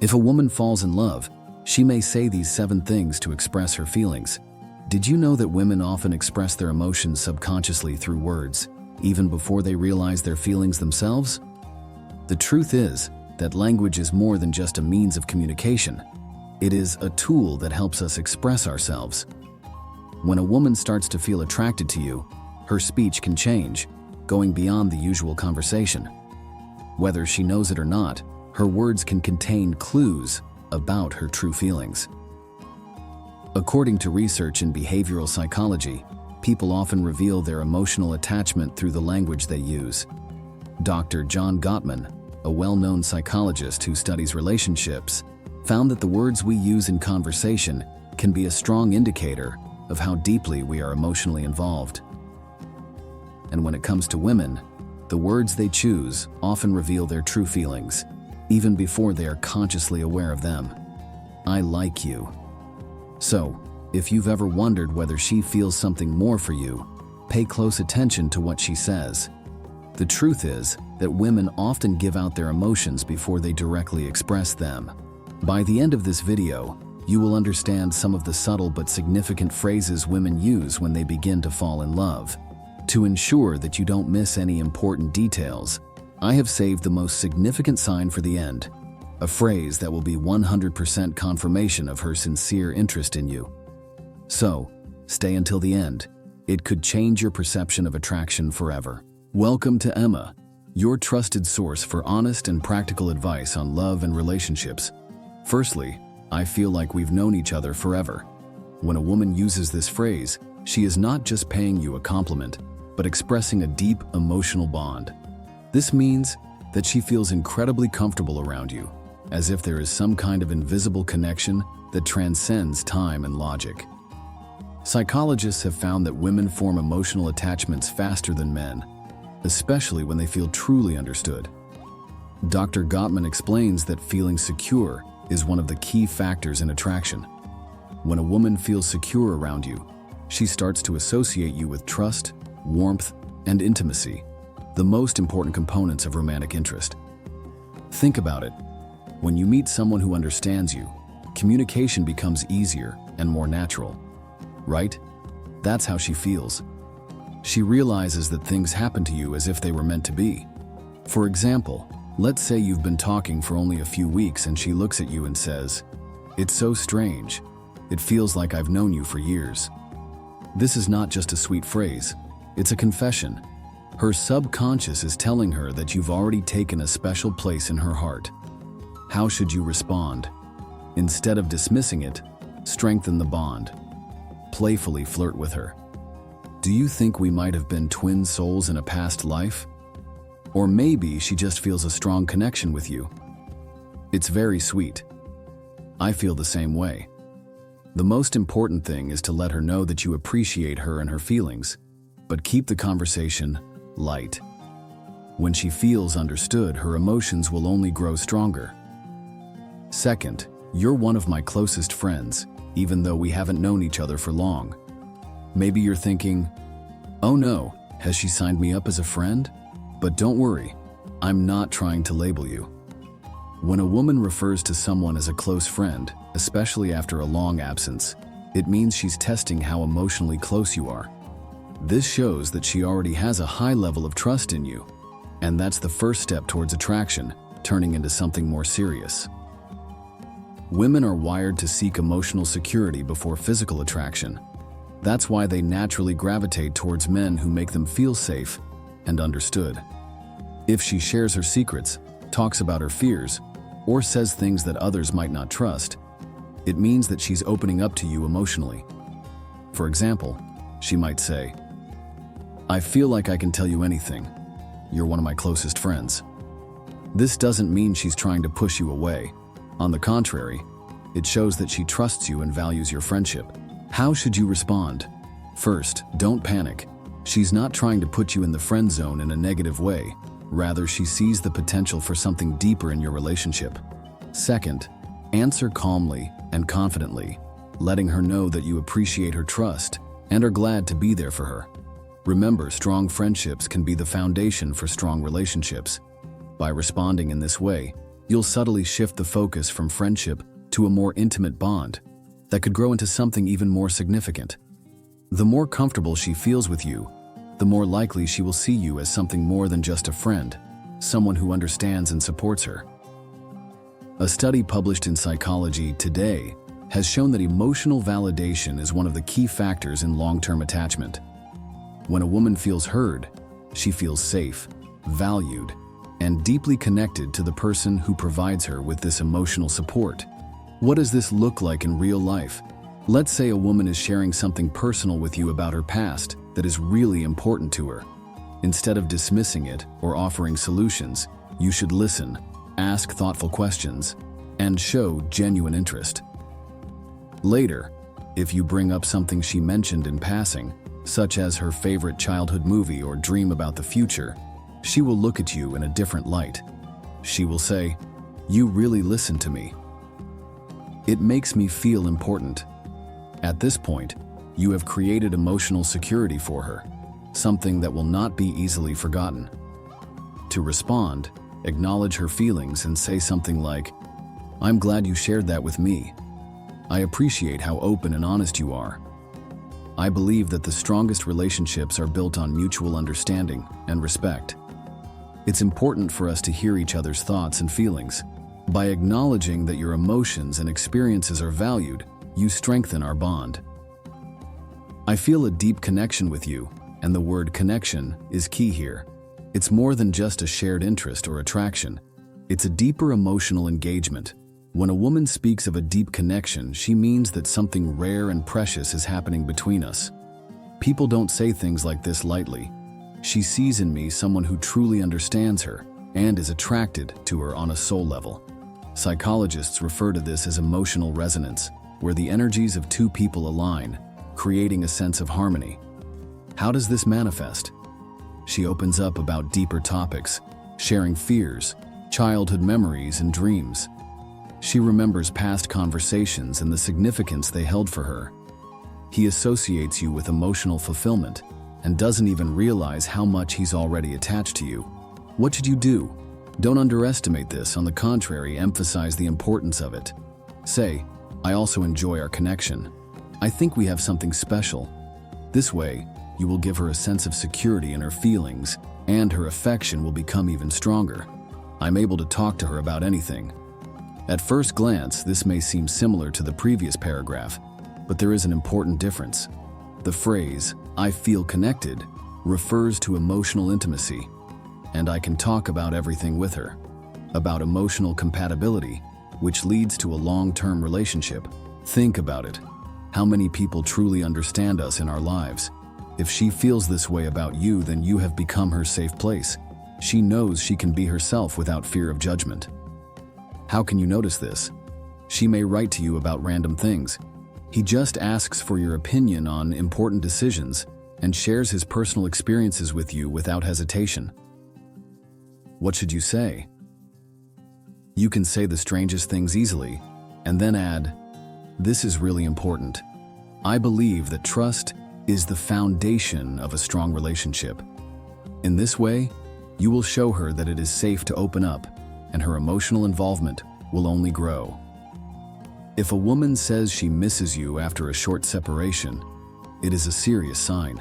If a woman falls in love, she may say these 7 things to express her feelings. Did you know that women often express their emotions subconsciously through words, even before they realize their feelings themselves? The truth is that language is more than just a means of communication. It is a tool that helps us express ourselves. When a woman starts to feel attracted to you, her speech can change, going beyond the usual conversation. Whether she knows it or not, her words can contain clues about her true feelings. According to research in behavioral psychology, people often reveal their emotional attachment through the language they use. Dr. John Gottman, a well-known psychologist who studies relationships, found that the words we use in conversation can be a strong indicator of how deeply we are emotionally involved. And when it comes to women, the words they choose often reveal their true feelings, even before they are consciously aware of them. I like you. So, if you've ever wondered whether she feels something more for you, pay close attention to what she says. The truth is that women often give out their emotions before they directly express them. By the end of this video, you will understand some of the subtle but significant phrases women use when they begin to fall in love. To ensure that you don't miss any important details, I have saved the most significant sign for the end, a phrase that will be 100% confirmation of her sincere interest in you. So, stay until the end. It could change your perception of attraction forever. Welcome to Emma, your trusted source for honest and practical advice on love and relationships. Firstly, I feel like we've known each other forever. When a woman uses this phrase, she is not just paying you a compliment, but expressing a deep emotional bond. This means that she feels incredibly comfortable around you, as if there is some kind of invisible connection that transcends time and logic. Psychologists have found that women form emotional attachments faster than men, especially when they feel truly understood. Dr. Gottman explains that feeling secure is one of the key factors in attraction. When a woman feels secure around you, she starts to associate you with trust, warmth, and intimacy, the most important components of romantic interest. Think about it. When you meet someone who understands you, communication becomes easier and more natural, right? That's how she feels. She realizes that things happen to you as if they were meant to be. For example, let's say you've been talking for only a few weeks and she looks at you and says, "It's so strange. It feels like I've known you for years." This is not just a sweet phrase, it's a confession. Her subconscious is telling her that you've already taken a special place in her heart. How should you respond? Instead of dismissing it, strengthen the bond. Playfully flirt with her. Do you think we might have been twin souls in a past life? Or maybe she just feels a strong connection with you. It's very sweet. I feel the same way. The most important thing is to let her know that you appreciate her and her feelings, but keep the conversation light. When she feels understood, her emotions will only grow stronger. Second, you're one of my closest friends, even though we haven't known each other for long. Maybe you're thinking, "Oh no, has she signed me up as a friend?" But don't worry, I'm not trying to label you. When a woman refers to someone as a close friend, especially after a long absence, it means she's testing how emotionally close you are. This shows that she already has a high level of trust in you, and that's the first step towards attraction, turning into something more serious. Women are wired to seek emotional security before physical attraction. That's why they naturally gravitate towards men who make them feel safe and understood. If she shares her secrets, talks about her fears, or says things that others might not trust, it means that she's opening up to you emotionally. For example, she might say, "I feel like I can tell you anything. You're one of my closest friends." This doesn't mean she's trying to push you away. On the contrary, it shows that she trusts you and values your friendship. How should you respond? First, don't panic. She's not trying to put you in the friend zone in a negative way. Rather, she sees the potential for something deeper in your relationship. Second, answer calmly and confidently, letting her know that you appreciate her trust and are glad to be there for her. Remember, strong friendships can be the foundation for strong relationships. By responding in this way, You'll subtly shift the focus from friendship to a more intimate bond that could grow into something even more significant. The more comfortable she feels with you, the more likely she will see you as something more than just a friend, someone who understands and supports her. A study published in Psychology Today has shown that emotional validation is one of the key factors in long-term attachment. When a woman feels heard, she feels safe, valued, and deeply connected to the person who provides her with this emotional support. What does this look like in real life? Let's say a woman is sharing something personal with you about her past that is really important to her. Instead of dismissing it or offering solutions, you should listen, ask thoughtful questions, and show genuine interest. Later, if you bring up something she mentioned in passing, such as her favorite childhood movie or dream about the future, she will look at you in a different light. She will say, "You really listen to me. It makes me feel important." At this point, you have created emotional security for her, something that will not be easily forgotten. To respond, acknowledge her feelings and say something like, "I'm glad you shared that with me. I appreciate how open and honest you are. I believe that the strongest relationships are built on mutual understanding and respect. It's important for us to hear each other's thoughts and feelings. By acknowledging that your emotions and experiences are valued, you strengthen our bond. I feel a deep connection with you, and the word connection is key here. It's more than just a shared interest or attraction. It's a deeper emotional engagement. When a woman speaks of a deep connection, she means that something rare and precious is happening between us. People don't say things like this lightly. She sees in me someone who truly understands her and is attracted to her on a soul level. Psychologists refer to this as emotional resonance, where the energies of two people align, creating a sense of harmony. How does this manifest? She opens up about deeper topics, sharing fears, childhood memories, and dreams. She remembers past conversations and the significance they held for her. He associates you with emotional fulfillment and doesn't even realize how much he's already attached to you. What should you do? Don't underestimate this. On the contrary, emphasize the importance of it. Say, "I also enjoy our connection. I think we have something special." This way, you will give her a sense of security in her feelings, and her affection will become even stronger. "I'm able to talk to her about anything." At first glance, this may seem similar to the previous paragraph, but there is an important difference. The phrase, "I feel connected," refers to emotional intimacy, and I can talk about everything with her, about emotional compatibility, which leads to a long-term relationship. Think about it. How many people truly understand us in our lives? If she feels this way about you, then you have become her safe place. She knows she can be herself without fear of judgment. How can you notice this? She may write to you about random things. He just asks for your opinion on important decisions and shares his personal experiences with you without hesitation. What should you say? You can say the strangest things easily, and then add, "This is really important. I believe that trust is the foundation of a strong relationship." In this way, you will show her that it is safe to open up, and her emotional involvement will only grow. If a woman says she misses you after a short separation, it is a serious sign.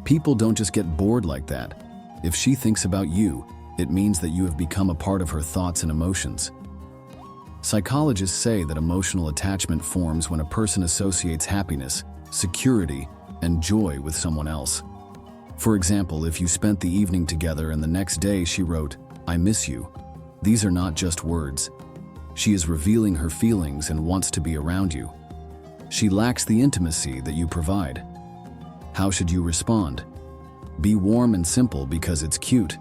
People don't just get bored like that. If she thinks about you, it means that you have become a part of her thoughts and emotions. Psychologists say that emotional attachment forms when a person associates happiness, security, and joy with someone else. For example, if you spent the evening together and the next day she wrote, "I miss you," these are not just words. She is revealing her feelings and wants to be around you. She lacks the intimacy that you provide. How should you respond? Be warm and simple because it's cute.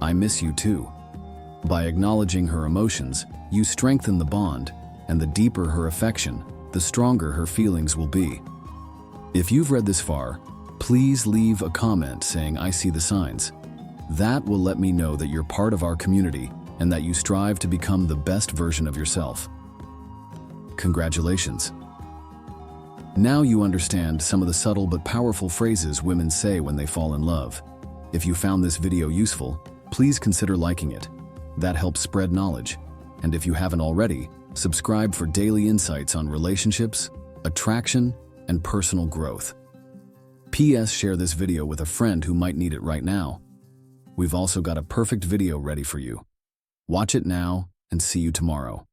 "I miss you too." By acknowledging her emotions, you strengthen the bond, and the deeper her affection, the stronger her feelings will be. If you've read this far, please leave a comment saying, "I see the signs." That will let me know that you're part of our community and that you strive to become the best version of yourself. Congratulations. Now you understand some of the subtle but powerful phrases women say when they fall in love. If you found this video useful, please consider liking it. That helps spread knowledge. And if you haven't already, subscribe for daily insights on relationships, attraction, and personal growth. P.S. Share this video with a friend who might need it right now. We've also got a perfect video ready for you. Watch it now and see you tomorrow.